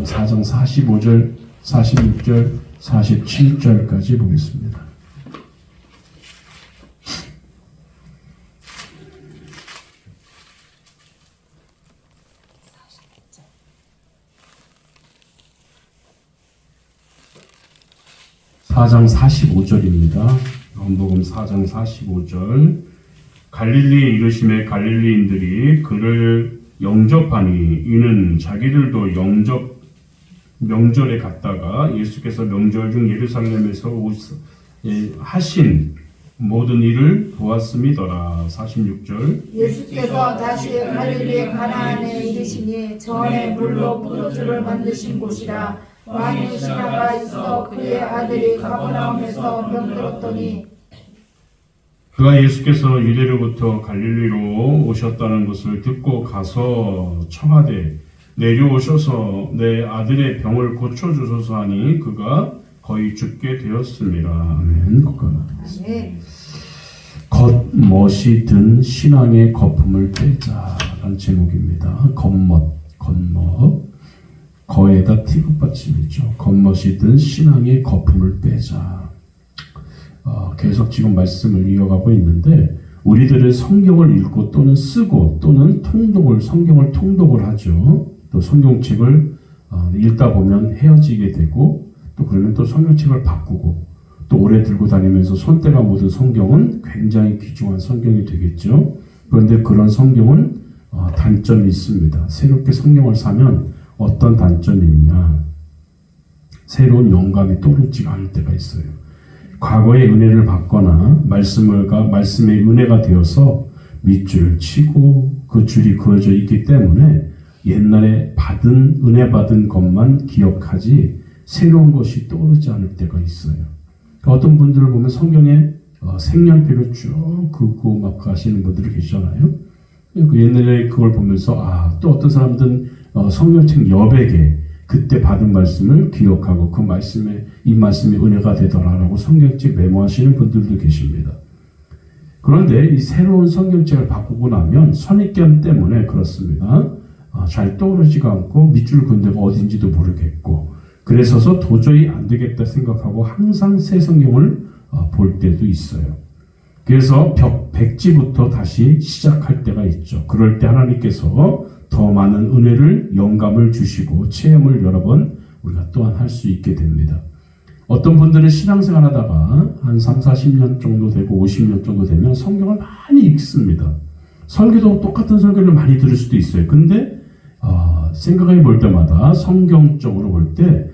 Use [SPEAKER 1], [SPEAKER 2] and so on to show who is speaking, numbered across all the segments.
[SPEAKER 1] 4장 45절, 46절, 47절까지 보겠습니다. (4장 45절입니다) 요한복음 4장 45절. 갈릴리에 이르심에 갈릴리인들이 그를 영접하니 이는 자기들도 명절에 갔다가 예수께서 명절 중 예루살렘에서 하신 모든 일을 보았음이더라. 46절.
[SPEAKER 2] 예수께서 다시 갈릴리 가나안에 이르시니 전에 물로 포도주를 만드신 곳이라. 많은 신하가 있어 그의 아들이 가버나움에서 병들었더니
[SPEAKER 1] 그가 예수께서 유대로부터 갈릴리로 오셨다는 것을 듣고 가서 청하되 내려오셔서 내 아들의 병을 고쳐주소서 하니 그가 거의 죽게 되었습니다. 아멘.
[SPEAKER 2] 네.
[SPEAKER 1] 겉멋이 든 신앙의 거품을 빼자라는 제목입니다. 겉멋. 거에다 티귿받침이죠. 겉멋이 든 신앙의 거품을 빼자. 계속 지금 말씀을 이어가고 있는데 우리들은 성경을 읽고 또는 쓰고 또는 성경을 통독을 하죠. 또 성경책을 읽다 보면 헤어지게 되고 또 그러면 또 성경책을 바꾸고 또 오래 들고 다니면서 손때가 묻은 성경은 굉장히 귀중한 성경이 되겠죠. 그런데 그런 성경은 단점이 있습니다. 새롭게 성경을 사면 어떤 단점이 있냐? 새로운 영감이 떠오르지가 않을 때가 있어요. 과거의 은혜를 받거나 말씀의 은혜가 되어서 밑줄을 치고 그 줄이 그어져 있기 때문에 옛날에 은혜 받은 것만 기억하지 새로운 것이 떠오르지 않을 때가 있어요. 어떤 분들을 보면 성경에 색연필을 쭉 긋고 막 가시는 분들이 계시잖아요. 옛날에 그걸 보면서 또 어떤 사람들은 성경책 여백에 그때 받은 말씀을 기억하고 이 말씀이 은혜가 되더라라고 성경책 메모하시는 분들도 계십니다. 그런데 이 새로운 성경책을 바꾸고 나면 선입견 때문에 그렇습니다. 잘 떠오르지가 않고 밑줄 긋는 데가 어딘지도 모르겠고 그래서 도저히 안 되겠다 생각하고 항상 새 성경을 볼 때도 있어요. 그래서 백지부터 다시 시작할 때가 있죠. 그럴 때 하나님께서 더 많은 은혜를 영감을 주시고 체험을 여러 번 우리가 또한 할 수 있게 됩니다. 어떤 분들은 신앙생활 하다가 한 3, 40년 정도 되고 50년 정도 되면 성경을 많이 읽습니다. 설교도 똑같은 설교를 많이 들을 수도 있어요. 근데 생각해 볼 때마다 성경적으로 볼 때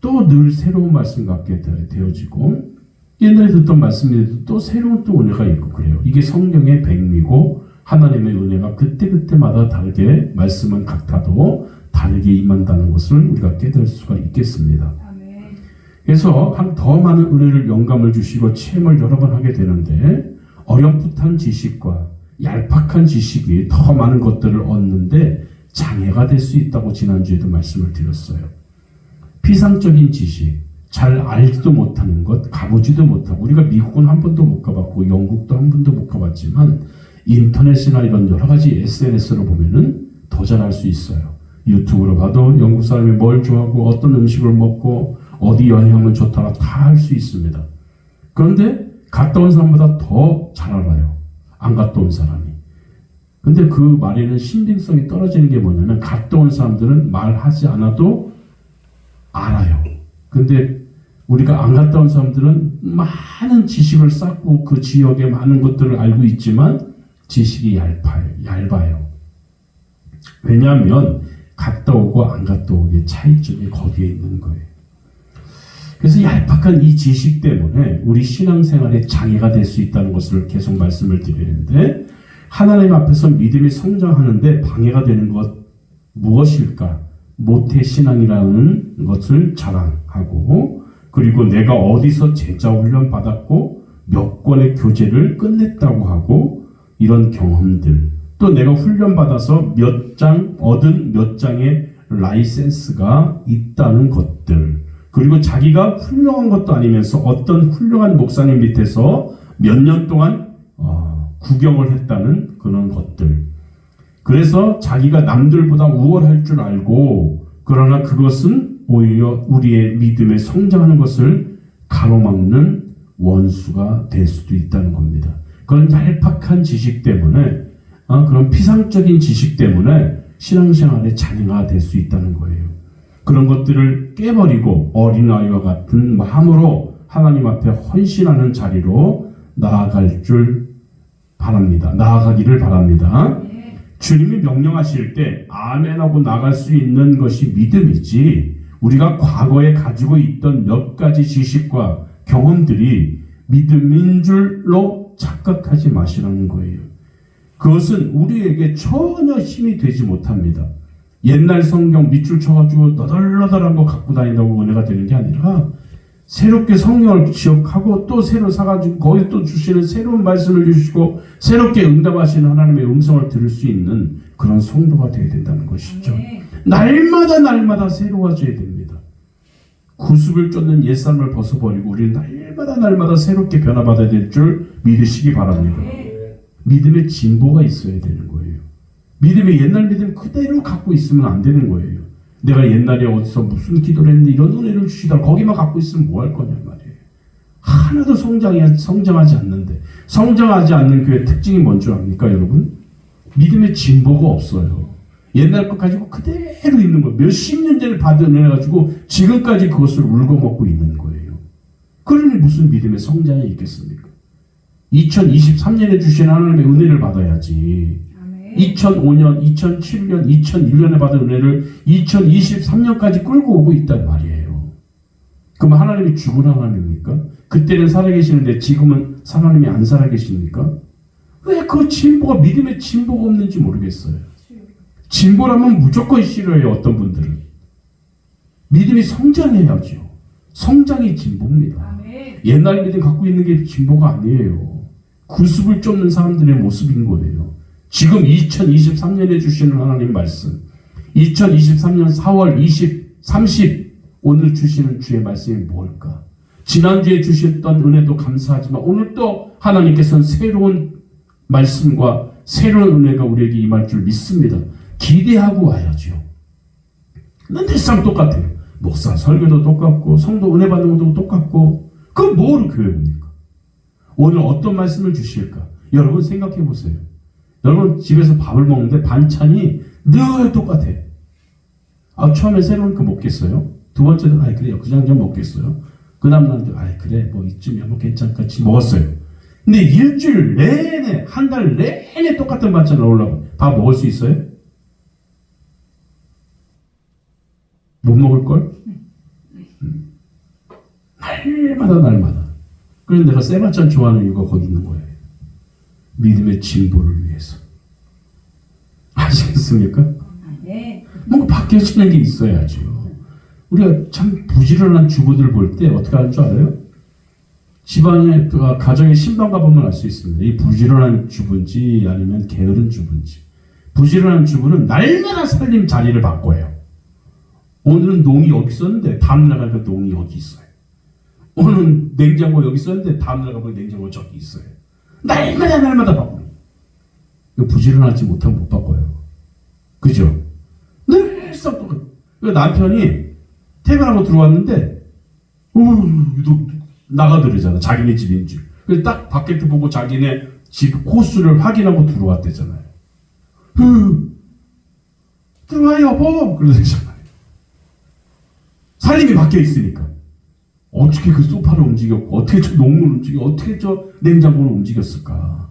[SPEAKER 1] 또 늘 새로운 말씀 갖게 되어지고 옛날에 듣던 말씀인데도 또 새로운 또 은혜가 있고 그래요. 이게 성경의 백미고 하나님의 은혜가 그때마다 다르게 말씀은 같아도 다르게 임한다는 것을 우리가 깨달을 수가 있겠습니다.
[SPEAKER 2] 아멘.
[SPEAKER 1] 그래서 더 많은 은혜를 영감을 주시고 체험을 여러 번 하게 되는데 어렴풋한 지식과 얄팍한 지식이 더 많은 것들을 얻는데 장애가 될 수 있다고 지난주에도 말씀을 드렸어요. 피상적인 지식, 잘 알지도 못하는 것, 가보지도 못하고 우리가 미국은 한 번도 못 가봤고 영국도 한 번도 못 가봤지만 인터넷이나 이런 여러 가지 SNS로 보면은 더 잘 알 수 있어요. 유튜브로 봐도 영국 사람이 뭘 좋아하고 어떤 음식을 먹고 어디 여행하면 좋다가 다 알 수 있습니다. 그런데 갔다 온 사람보다 더 잘 알아요. 안 갔다 온 사람이. 근데 그 말에는 신빙성이 떨어지는 게 뭐냐면 갔다 온 사람들은 말하지 않아도 알아요. 근데 우리가 안 갔다 온 사람들은 많은 지식을 쌓고 그 지역의 많은 것들을 알고 있지만 지식이 얇아요. 왜냐하면 갔다 오고 안 갔다 오기의 차이점이 거기에 있는 거예요. 그래서 얄팍한 이 지식 때문에 우리 신앙생활에 장애가 될 수 있다는 것을 계속 말씀을 드리는데 하나님 앞에서 믿음이 성장하는데 방해가 되는 것 무엇일까? 모태신앙이라는 것을 자랑하고 그리고 내가 어디서 제자훈련 받았고 몇 권의 교재를 끝냈다고 하고 이런 경험들 또 내가 훈련받아서 얻은 몇 장의 라이센스가 있다는 것들 그리고 자기가 훌륭한 것도 아니면서 어떤 훌륭한 목사님 밑에서 몇 년 동안 구경을 했다는 그런 것들 그래서 자기가 남들보다 우월할 줄 알고 그러나 그것은 오히려 우리의 믿음에 성장하는 것을 가로막는 원수가 될 수도 있다는 겁니다. 그런 얄팍한 지식 때문에, 그런 피상적인 지식 때문에 신앙생활에 장애가 될 수 있다는 거예요. 그런 것들을 깨버리고 어린아이와 같은 마음으로 하나님 앞에 헌신하는 자리로 나아가기를 바랍니다. 주님이 명령하실 때 아멘하고 나갈 수 있는 것이 믿음이지, 우리가 과거에 가지고 있던 몇 가지 지식과 경험들이 믿음인 줄로 착각하지 마시라는 거예요. 그것은 우리에게 전혀 힘이 되지 못합니다. 옛날 성경 밑줄 쳐가지고 너덜너덜한 거 갖고 다닌다고 은혜가 되는 게 아니라, 새롭게 성경을 기억하고 또 새로 사가지고 거기 또 주시는 새로운 말씀을 주시고 새롭게 응답하시는 하나님의 음성을 들을 수 있는 그런 성도가 되어야 된다는 것이죠. 날마다 새로워져야 됩니다. 구습을 쫓는 옛사람을 벗어버리고 우리는 날마다 새롭게 변화받아야 될 줄 믿으시기 바랍니다. 믿음의 진보가 있어야 되는 거예요. 믿음의 옛날 믿음 그대로 갖고 있으면 안 되는 거예요. 내가 옛날에 어디서 무슨 기도를 했는데 이런 은혜를 주시다 거기만 갖고 있으면 뭐 할 거냐 말이에요. 하나도 성장하지 않는데, 성장하지 않는 교회의 특징이 뭔 줄 압니까 여러분? 믿음의 진보가 없어요. 옛날 것 가지고 그대로 있는 거예요. 몇십 년 전에 받은 은혜 가지고 지금까지 그것을 울고먹고 있는 거예요. 그러니 무슨 믿음의 성장이 있겠습니까? 2023년에 주신 하나님의 은혜를 받아야지. 2005년, 2007년, 2001년에 받은 은혜를 2023년까지 끌고 오고 있단 말이에요. 그럼 하나님이 죽은 하나님입니까? 그때는 살아계시는데 지금은 하나님이 안 살아계십니까? 왜 그 진보가, 믿음의 진보가 없는지 모르겠어요. 진보라면 무조건 싫어해요, 어떤 분들은. 믿음이 성장해야죠. 성장이 진보입니다. 옛날 믿음 갖고 있는 게 진보가 아니에요. 구습을 쫓는 사람들의 모습인 거예요. 지금 2023년에 주시는 하나님 말씀, 2023년 4월 20, 30 오늘 주시는 주의 말씀이 뭘까? 지난주에 주셨던 은혜도 감사하지만 오늘 또 하나님께서는 새로운 말씀과 새로운 은혜가 우리에게 임할 줄 믿습니다. 기대하고 와야죠. 늘상 똑같아요. 목사 설교도 똑같고 성도 은혜 받는 것도 똑같고, 그건 뭐로 교회입니까? 오늘 어떤 말씀을 주실까? 여러분 생각해 보세요. 여러분 집에서 밥을 먹는데 반찬이 늘 똑같아. 처음에 새로운 거 먹겠어요. 두 번째는 그래요, 그 정도 먹겠어요. 그 다음 날도 그래 뭐 이쯤이야 뭐 괜찮겠지 같이 먹었어요. 근데 일주일 내내, 한 달 내내 똑같은 반찬을 넣으려고 밥 먹을 수 있어요? 못 먹을걸? 날마다. 그래서 내가 새 반찬 좋아하는 이유가 거기 있는 거예요. 믿음의 진보를 위해서. 아시겠습니까?
[SPEAKER 2] 네.
[SPEAKER 1] 뭔가 바뀌어지는 게 있어야죠. 우리가 참 부지런한 주부들 볼 때 어떻게 하는 줄 알아요? 집안에, 가정에 신방 가보면 알 수 있습니다. 이 부지런한 주부인지 아니면 게으른 주부인지. 부지런한 주부는 날마다 살림 자리를 바꿔요. 오늘은 농이 여기 있었는데 다음날 가니까 농이 여기 있어요. 오늘은 냉장고 여기 있었는데 다음날 가보니 냉장고 저기 있어요. 날마다 바꿔요. 이거 부지런하지 못하면 못 바꿔요. 그죠? 늘상 똑같아. 남편이 퇴근하고 들어왔는데 나가더래잖아. 자기네 집인 줄. 그래서 딱 밖에 보고 자기네 집 호수를 확인하고 들어왔대잖아요. 들어와 여보 그러잖아요. 살림이 바뀌어 있으니까 어떻게 그 소파를 움직였고 어떻게 저 농을 움직여 어떻게 저 냉장고를 움직였을까.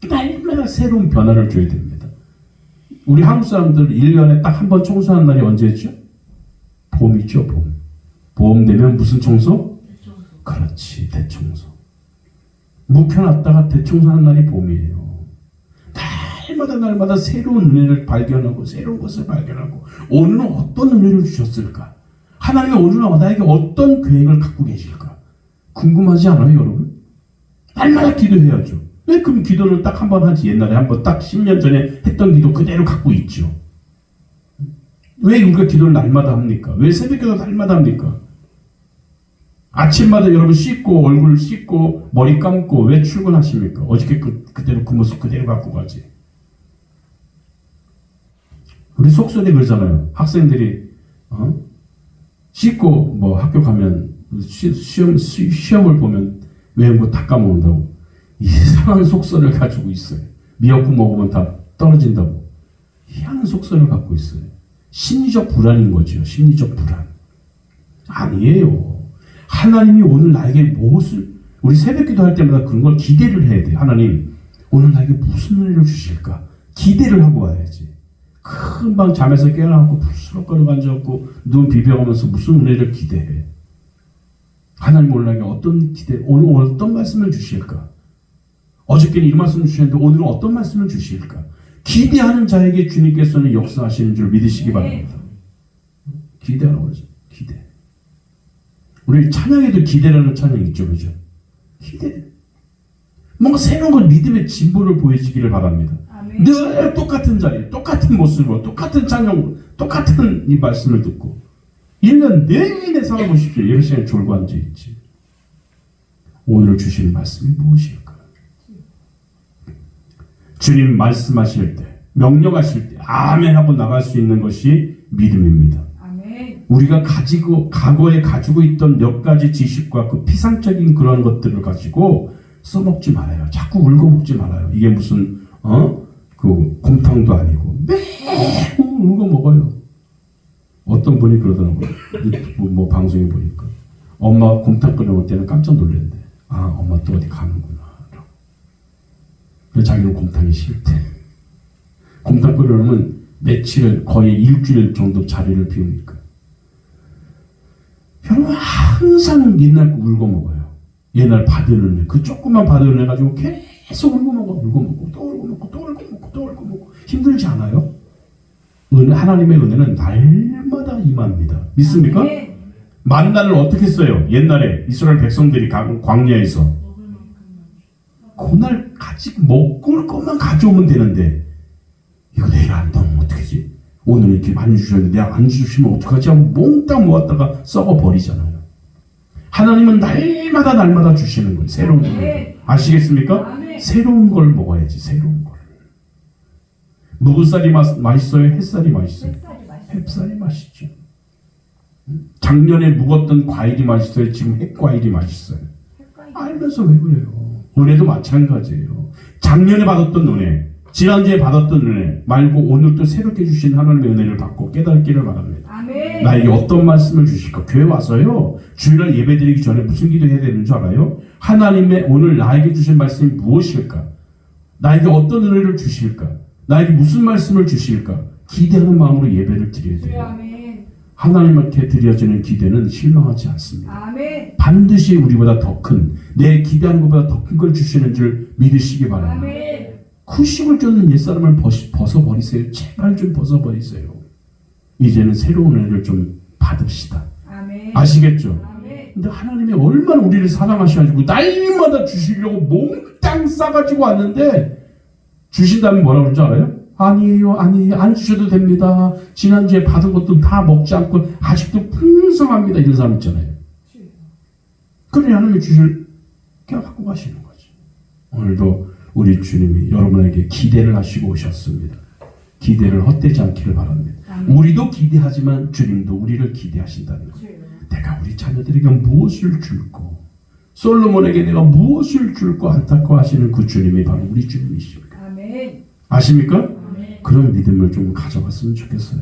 [SPEAKER 1] 날마다 새로운 변화를 줘야 됩니다. 우리 한국 사람들 1년에 딱 한 번 청소하는 날이 언제죠? 봄이죠. 봄 되면 무슨 청소? 대청소. 그렇지, 대청소. 묵혀놨다가 대청소하는 날이 봄이에요. 날마다 새로운 은혜를 발견하고 새로운 것을 발견하고 오늘은 어떤 은혜를 주셨을까? 하나님은 오늘 나에게 어떤 계획을 갖고 계실까? 궁금하지 않아요, 여러분? 날마다 기도해야죠. 왜 그럼 기도를 딱 한 번 하지? 옛날에 한 번 딱 10년 전에 했던 기도 그대로 갖고 있죠. 왜 우리가 기도를 날마다 합니까? 왜 새벽기도 날마다 합니까? 아침마다 여러분 씻고 얼굴 씻고 머리 감고 왜 출근하십니까? 어저께 그대로 그 모습 그대로 갖고 가지. 우리 속설이 그러잖아요. 학생들이 씻고 뭐 학교 가면 시험을 보면 외운 거 다 까먹는다고. 이상한 속설을 가지고 있어요. 미역국 먹으면 다 떨어진다고. 희한한 속설을 갖고 있어요. 심리적 불안인 거죠. 심리적 불안. 아니에요. 하나님이 오늘 나에게 무엇을, 우리 새벽기도 할 때마다 그런 걸 기대를 해야 돼요. 하나님 오늘 나에게 무슨 은혜를 주실까? 기대를 하고 와야지. 금방 잠에서 깨어나고 부스럭거리고 앉아있고 눈 비벼가면서 무슨 은혜를 기대해. 하나님 오늘 나에게 어떤 기대, 오늘 어떤 말씀을 주실까? 어저께는 이 말씀을 주셨는데 오늘은 어떤 말씀을 주실까? 기대하는 자에게 주님께서는 역사하시는 줄 믿으시기 바랍니다. 기대하라고 그러죠. 기대. 우리 찬양에도 기대라는 찬양이 있죠. 그죠? 기대. 뭔가 새로운 걸 믿음의 진보를 보여주기를 바랍니다.
[SPEAKER 2] 아멘.
[SPEAKER 1] 늘 똑같은 자리에 똑같은 모습으로 똑같은 찬양, 똑같은 이 말씀을 듣고 1년 내내 살아보십시오. 예배 시간에 졸고 앉아있지. 오늘 주신 말씀이 무엇일까? 주님 말씀하실 때, 명령하실 때 아멘 하고 나갈 수 있는 것이 믿음입니다.
[SPEAKER 2] 아멘.
[SPEAKER 1] 우리가 과거에 가지고 있던 몇 가지 지식과 그 피상적인 그런 것들을 가지고 써먹지 말아요. 자꾸 울고 먹지 말아요. 이게 무슨 그 곰탕도 아니고 매우 울고 먹어요. 어떤 분이 그러더라고요. 뭐 방송에 보니까 엄마 곰탕 끓여 먹을 때는 깜짝 놀랐는데 엄마 또 어디 가는구나. 자기는 곰탕이 싫대. 곰탕 끓여놓으면 며칠, 거의 일주일 정도 자리를 비우니까. 여러분 항상 옛날 거 울고 먹어요. 옛날 받은 은혜, 그 조그만 받은 은혜 가지고 계속 울고 먹어, 울고 먹고, 또 울고 먹고, 또 울고 먹고, 또 울고 먹고. 힘들지 않아요? 하나님의 은혜는 날마다 임합니다. 믿습니까?
[SPEAKER 2] 아멘.
[SPEAKER 1] 만나를 어떻게 써요? 옛날에 이스라엘 백성들이 광야에서 그날 먹을 것만 가져오면 되는데 이거 내일 안 나오면 어떡하지? 오늘 이렇게 많이 주셨는데 내가 안 주시면 어떡하지? 하고 몽땅 모았다가 썩어버리잖아요. 하나님은 날마다 주시는 거예요. 새로운 걸. 아시겠습니까?
[SPEAKER 2] 아멘.
[SPEAKER 1] 새로운 걸 먹어야지. 새로운 걸. 무구살이 맛있어요? 햇살이 맛있어요? 햇살이 맛있죠. 작년에 묵었던 과일이 맛있어요? 지금 햇과일이 맛있어요? 알면서 왜 그래요? 은혜도 마찬가지예요. 작년에 받았던 은혜, 지난주에 받았던 은혜 말고 오늘 또 새롭게 주신 하나님의 은혜를 받고 깨닫기를 바랍니다.
[SPEAKER 2] 아멘.
[SPEAKER 1] 나에게 어떤 말씀을 주실까? 교회 와서요, 주일날 예배드리기 전에 무슨 기도해야 되는 줄 알아요? 하나님의 오늘 나에게 주신 말씀이 무엇일까? 나에게 어떤 은혜를 주실까? 나에게 무슨 말씀을 주실까? 기대하는 마음으로 예배를 드려야 돼요.
[SPEAKER 2] 아멘.
[SPEAKER 1] 하나님께 드려지는 기대는 실망하지 않습니다.
[SPEAKER 2] 아멘.
[SPEAKER 1] 반드시 우리보다 더 큰, 내 기대하는 것보다 더 큰 걸 주시는 줄 믿으시기 바랍니다.
[SPEAKER 2] 아멘.
[SPEAKER 1] 후식을 쫓는 옛사람을 벗어버리세요. 제발 좀 벗어버리세요. 이제는 새로운 은혜를 좀 받읍시다.
[SPEAKER 2] 아멘.
[SPEAKER 1] 아시겠죠?
[SPEAKER 2] 아멘.
[SPEAKER 1] 근데 하나님이 얼마나 우리를 사랑하셔가지고 날마다 주시려고 몽땅 싸가지고 왔는데 주신다면 뭐라고 그러지 알아요? 아니에요. 안 주셔도 됩니다. 지난주에 받은 것도 다 먹지 않고 아직도 풍성합니다. 이런 사람 있잖아요. 그래 하나님이 주실 그냥 갖고 가시는 거지. 오늘도 우리 주님이 여러분에게 기대를 하시고 오셨습니다. 기대를 헛되지 않기를 바랍니다.
[SPEAKER 2] 아멘.
[SPEAKER 1] 우리도 기대하지만 주님도 우리를 기대하신다는 거예요. 내가 우리 자녀들에게 무엇을 줄고 솔로몬에게 내가 무엇을 줄고 안타까워하시는 그 주님이 바로 우리 주님이십니다.
[SPEAKER 2] 아멘.
[SPEAKER 1] 아십니까?
[SPEAKER 2] 아멘.
[SPEAKER 1] 그런 믿음을 좀 가져갔으면 좋겠어요.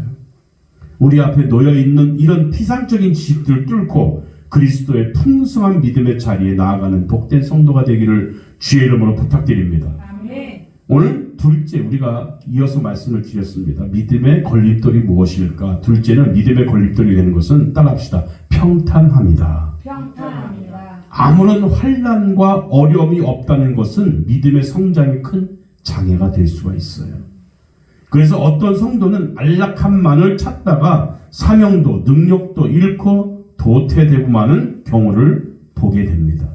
[SPEAKER 1] 우리 앞에 놓여있는 이런 피상적인 지식들을 뚫고 그리스도의 풍성한 믿음의 자리에 나아가는 복된 성도가 되기를 주의 이름으로 부탁드립니다.
[SPEAKER 2] 아멘.
[SPEAKER 1] 오늘 둘째, 우리가 이어서 말씀을 드렸습니다. 믿음의 걸림돌이 무엇일까? 둘째는 믿음의 걸림돌이 되는 것은 따라합시다. 평탄함이다.
[SPEAKER 2] 평탄합니다.
[SPEAKER 1] 아무런 환난과 어려움이 없다는 것은 믿음의 성장에 큰 장애가 될 수가 있어요. 그래서 어떤 성도는 안락함만을 찾다가 사명도 능력도 잃고 도태되고 마는 경우를 보게 됩니다.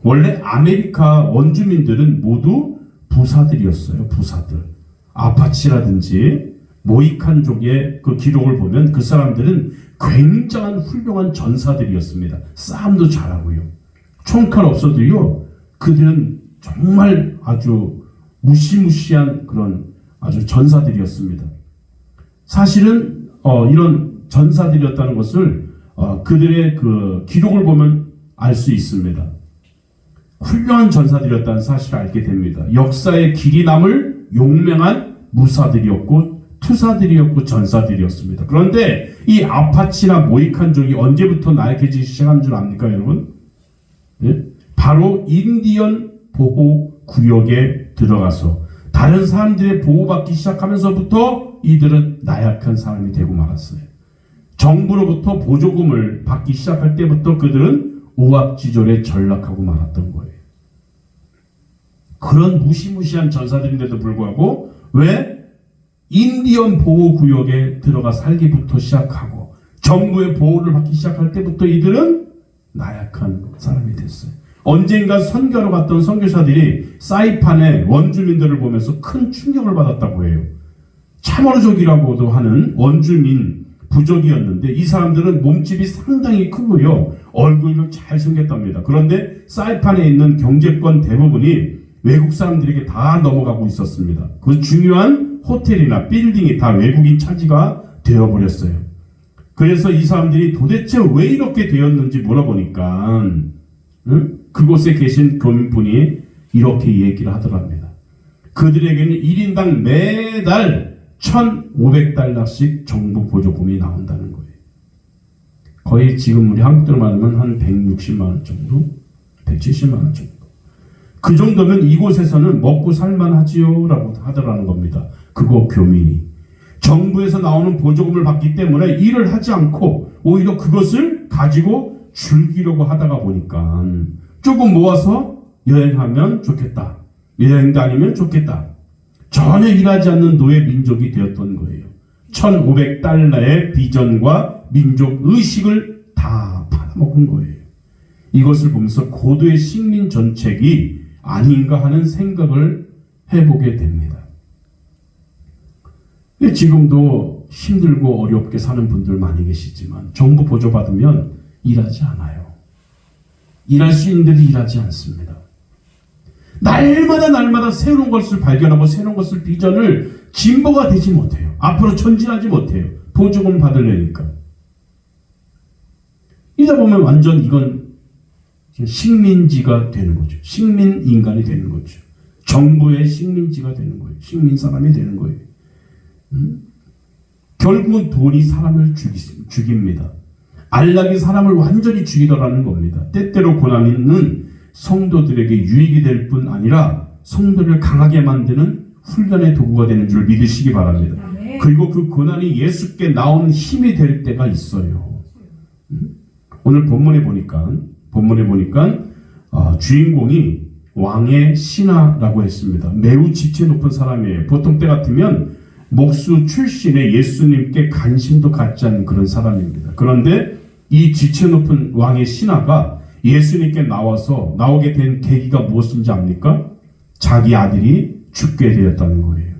[SPEAKER 1] 원래 아메리카 원주민들은 모두 부사들이었어요. 부사들. 아파치라든지 모히칸족의 그 기록을 보면 그 사람들은 굉장한 훌륭한 전사들이었습니다. 싸움도 잘하고요. 총칼 없어도요, 그들은 정말 아주 무시무시한 그런 아주 전사들이었습니다. 사실은 이런 전사들이었다는 것을 그들의 그 기록을 보면 알 수 있습니다. 훌륭한 전사들이었다는 사실을 알게 됩니다. 역사의 길이 남을 용맹한 무사들이었고 투사들이었고 전사들이었습니다. 그런데 이 아파치나 모히칸족이 언제부터 나약해지기 시작한 줄 압니까, 여러분? 예? 바로 인디언 보호 구역에 들어가서 다른 사람들의 보호받기 시작하면서부터 이들은 나약한 사람이 되고 말았어요. 정부로부터 보조금을 받기 시작할 때부터 그들은 오합지졸에 전락하고 말았던 거예요. 그런 무시무시한 전사들인데도 불구하고 왜 인디언 보호구역에 들어가 살기부터 시작하고 정부의 보호를 받기 시작할 때부터 이들은 나약한 사람이 됐어요. 언젠가 선교로 갔던 선교사들이 사이판의 원주민들을 보면서 큰 충격을 받았다고 해요. 차머르족이라고도 하는 원주민 부족이었는데 이 사람들은 몸집이 상당히 크고요. 얼굴도 잘생겼답니다. 그런데 사이판에 있는 경제권 대부분이 외국 사람들에게 다 넘어가고 있었습니다. 그 중요한 호텔이나 빌딩이 다 외국인 차지가 되어버렸어요. 그래서 이 사람들이 도대체 왜 이렇게 되었는지 물어보니까 그곳에 계신 교민분이 이렇게 얘기를 하더랍니다. 그들에게는 1인당 매달 1,500달러씩 정부 보조금이 나온다는 거예요. 거의 지금 우리 한국 돈으로 말하면 한 160만 원 정도? 170만 원 정도. 그 정도면 이곳에서는 먹고 살만하지요 라고 하더라는 겁니다. 그거 교민이. 정부에서 나오는 보조금을 받기 때문에 일을 하지 않고 오히려 그것을 가지고 즐기려고 하다가 보니까 조금 모아서 여행하면 좋겠다. 여행 다니면 좋겠다. 전혀 일하지 않는 노예 민족이 되었던 거예요. 1,500달러의 비전과 민족 의식을 다 팔아먹은 거예요. 이것을 보면서 고도의 식민 정책이 아닌가 하는 생각을 해보게 됩니다. 지금도 힘들고 어렵게 사는 분들 많이 계시지만 정부 보조 받으면 일하지 않아요. 일할 수 있는데도 일하지 않습니다. 날마다 새로운 것을 발견하고 새로운 것을 비전을 진보가 되지 못해요. 앞으로 전진하지 못해요. 보조금 받으려니까. 이러다 보면 완전 이건 식민지가 되는 거죠. 식민 인간이 되는 거죠. 정부의 식민지가 되는 거예요. 식민 사람이 되는 거예요. 결국은 돈이 사람을 죽입니다. 안락이 사람을 완전히 죽이더라는 겁니다. 때때로 고난은 성도들에게 유익이 될 뿐 아니라 성도를 강하게 만드는 훈련의 도구가 되는 줄 믿으시기 바랍니다. 그리고 그 고난이 예수께 나오는 힘이 될 때가 있어요. 오늘 본문에 보니까 주인공이 왕의 신하라고 했습니다. 매우 지체 높은 사람이에요. 보통 때 같으면 목수 출신의 예수님께 관심도 갖지 않는 그런 사람입니다. 그런데 이 지체 높은 왕의 신하가 예수님께 나오게 된 계기가 무엇인지 압니까? 자기 아들이 죽게 되었다는 거예요.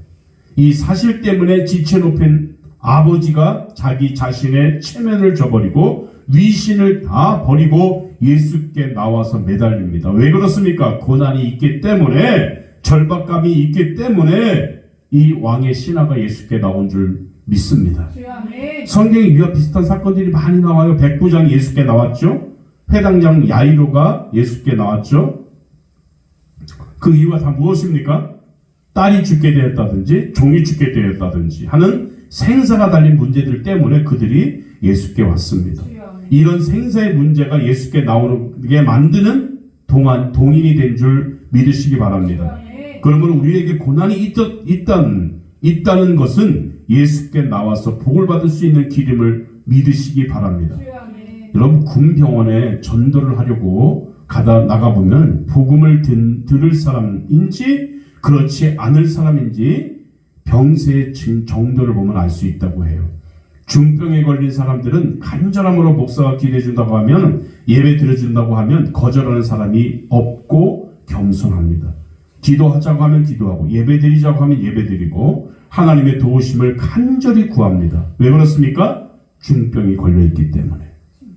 [SPEAKER 1] 이 사실 때문에 지체 높은 아버지가 자기 자신의 체면을 저버리고 위신을 다 버리고 예수께 나와서 매달립니다. 왜 그렇습니까? 고난이 있기 때문에, 절박감이 있기 때문에 이 왕의 신하가 예수께 나온 줄 믿습니다. 성경에 이와 비슷한 사건들이 많이 나와요. 백부장이 예수께 나왔죠. 회당장 야이로가 예수께 나왔죠. 그 이유가 다 무엇입니까? 딸이 죽게 되었다든지 종이 죽게 되었다든지 하는 생사가 달린 문제들 때문에 그들이 예수께 왔습니다. 이런 생사의 문제가 예수께 나오게 만드는 동인이 된 줄 믿으시기 바랍니다. 그러면 우리에게 고난이 있다는 것은 예수께 나와서 복을 받을 수 있는 기름을 믿으시기 바랍니다. 여러분, 군병원에 전도를 하려고 나가보면 복음을 들을 사람인지 그렇지 않을 사람인지 병세의 정도를 보면 알 수 있다고 해요. 중병에 걸린 사람들은 간절함으로 목사가 기도해준다고 하면, 예배 드려준다고 하면 거절하는 사람이 없고 겸손합니다. 기도하자고 하면 기도하고, 예배 드리자고 하면 예배 드리고, 하나님의 도우심을 간절히 구합니다. 왜 그렇습니까? 중병이 걸려있기 때문에.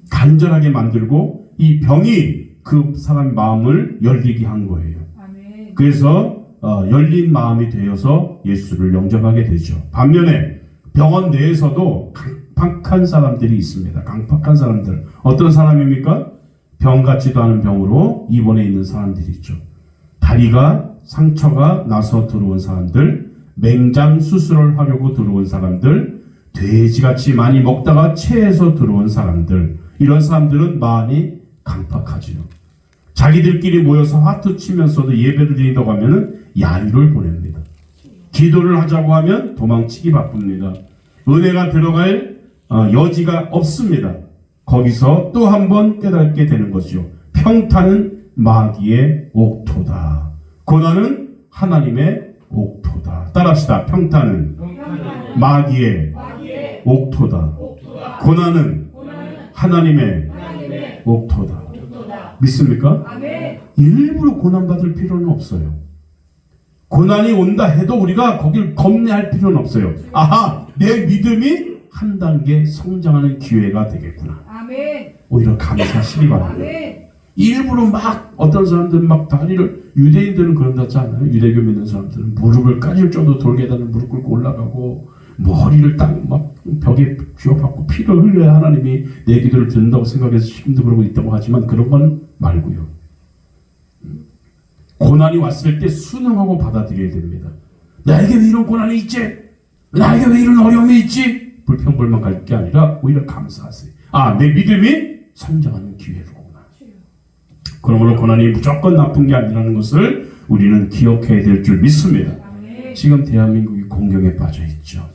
[SPEAKER 1] 간절하게 만들고 이 병이 그 사람 마음을 열리게 한 거예요. 그래서 열린 마음이 되어서 예수를 영접하게 되죠. 반면에 병원 내에서도 강팍한 사람들이 있습니다. 강팍한 사람들. 어떤 사람입니까? 병 같지도 않은 병으로 입원해 있는 사람들이 있죠. 다리가 상처가 나서 들어온 사람들, 맹장 수술을 하려고 들어온 사람들, 돼지같이 많이 먹다가 체해서 들어온 사람들, 이런 사람들은 마음이 강팍하지요. 자기들끼리 모여서 화투 치면서도 예배를 드린다고 하면은 야유를 보냅니다. 기도를 하자고 하면 도망치기 바쁩니다. 은혜가 들어갈 여지가 없습니다. 거기서 또 한 번 깨닫게 되는 것이죠. 평탄은 마귀의 옥토다. 고난은 하나님의 옥토다. 따라합시다. 평탄은 마귀의 옥토다. 고난은 하나님의 옥토다. 믿습니까? 일부러 고난받을 필요는 없어요. 고난이 온다 해도 우리가 거길 겁내할 필요는 없어요. 아하, 내 믿음이 한 단계 성장하는 기회가 되겠구나. 오히려 감사하시기 바랍니다. 일부러 막 어떤 사람들은 막 다리를, 유대인들은 그런다지 않아요? 유대교 믿는 사람들은 무릎을 까질 정도 돌계단을 무릎 꿇고 올라가고 머리를 딱 막 벽에 쥐어박고 피를 흘려야 하나님이 내 기도를 듣는다고 생각해서 힘도 그러고 있다고 하지만 그런 건 말고요. 고난이 왔을 때 순응하고 받아들여야 됩니다. 나에게 왜 이런 고난이 있지? 나에게 왜 이런 어려움이 있지? 불평불만 갈 게 아니라 오히려 감사하세요. 아, 내 믿음이 성장하는 기회로구나. 그러므로 고난이 무조건 나쁜 게 아니라는 것을 우리는 기억해야 될 줄 믿습니다. 지금 대한민국이 공경에 빠져 있죠.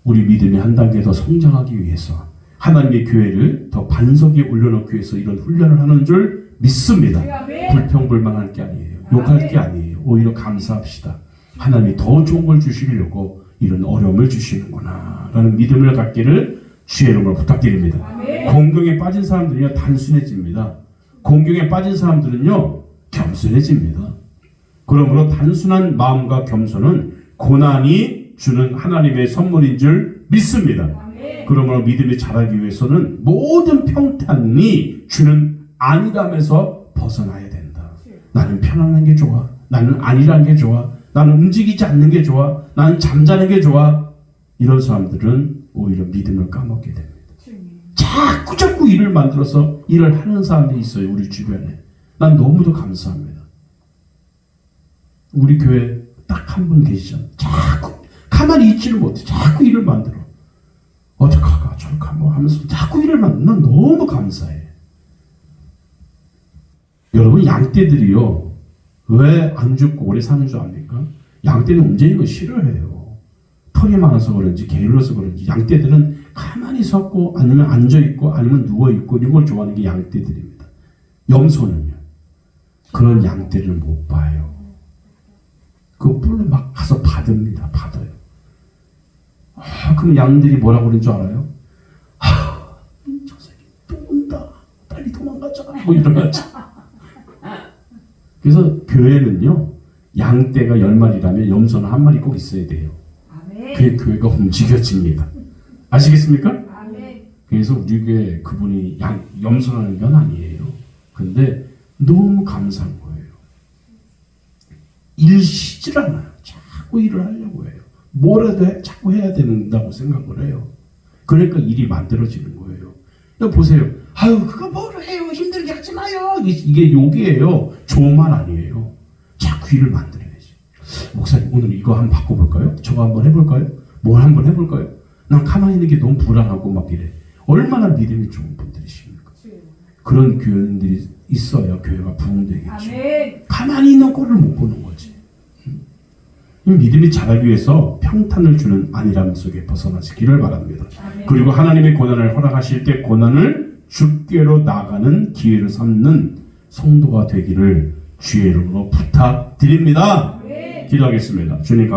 [SPEAKER 1] 우리 믿음이 한 단계 더 성장하기 위해서 하나님의 교회를 더 반석에 올려놓기 위해서 이런 훈련을 하는 줄 믿습니다. 불평불만할 게 아니에요. 욕할 게 아니에요. 오히려 감사합시다. 하나님이 더 좋은 걸 주시려고 이런 어려움을 주시는구나 라는 믿음을 갖기를 주의 이름으로 부탁드립니다. 공경에 빠진 사람들은요 단순해집니다. 공경에 빠진 사람들은요 겸손해집니다. 그러므로 단순한 마음과 겸손은 고난이 주는 하나님의 선물인 줄 믿습니다. 그러므로 믿음이 자라기 위해서는 모든 평탄이 주는 안일함에서 벗어나야 된다. 나는 편안한 게 좋아. 나는 안일한 게 좋아. 나는 움직이지 않는 게 좋아. 나는 잠자는 게 좋아. 이런 사람들은 오히려 믿음을 까먹게 됩니다. 자꾸 일을 만들어서 일을 하는 사람들이 있어요. 우리 주변에. 난 너무도 감사합니다. 우리 교회 딱 한 분 계시잖아요. 자꾸 가만히 있지를 못해. 자꾸 일을 만들어. 어떡할까 저럴까 뭐 하면서 자꾸 일을 만들어. 난 너무 감사해. 여러분 양떼들이요 왜 안 죽고 오래 사는 줄 압니까? 양떼는 움직이는 거 싫어해요. 털이 많아서 그런지 게을러서 그런지 양떼들은 가만히 섰고 아니면 앉아있고 아니면 누워있고 이런 걸 좋아하는 게 양떼들입니다. 염소는요 그런 양떼를 못 봐요. 그 뿔로 막 가서 받아요. 그럼 양들이 뭐라고 그러는 줄 알아요? 저 새끼 또 온다. 빨리 도망가자. 뭐 이런 거지. 그래서 교회는요 양떼가 10마리라면 염소는 1마리 꼭 있어야 돼요. 그게 교회가 움직여집니다. 아시겠습니까? 그래서 우리 교회 그분이 염소라는 건 아니에요. 근데 너무 감사한 거예요. 일 쉬질 않아요. 자꾸 일을 하려고 해요. 뭐라도 자꾸 해야 된다고 생각을 해요. 그러니까 일이 만들어지는 거예요. 보세요. 아유 그거 뭐를 해요. 힘들게 하지 마요. 이게 욕이에요. 좋은 말 아니에요. 자꾸 일을 만들어야지. 목사님 오늘 이거 한번 바꿔볼까요? 저거 한번 해볼까요? 뭘 한번 해볼까요? 난 가만히 있는 게 너무 불안하고 막 이래. 얼마나 믿음이 좋은 분들이십니까? 그런 교인들이 있어야 교회가 부흥되겠죠. 가만히 있는 꼴을 못 보는 거지. 믿음이 자라기 위해서 평탄을 주는 안일함 속에 벗어나시기를 바랍니다. 그리고 하나님의 고난을 허락하실 때 고난을 주께로 나가는 기회를 삼는 성도가 되기를 주의 이름으로 부탁드립니다. 기도하겠습니다. 주님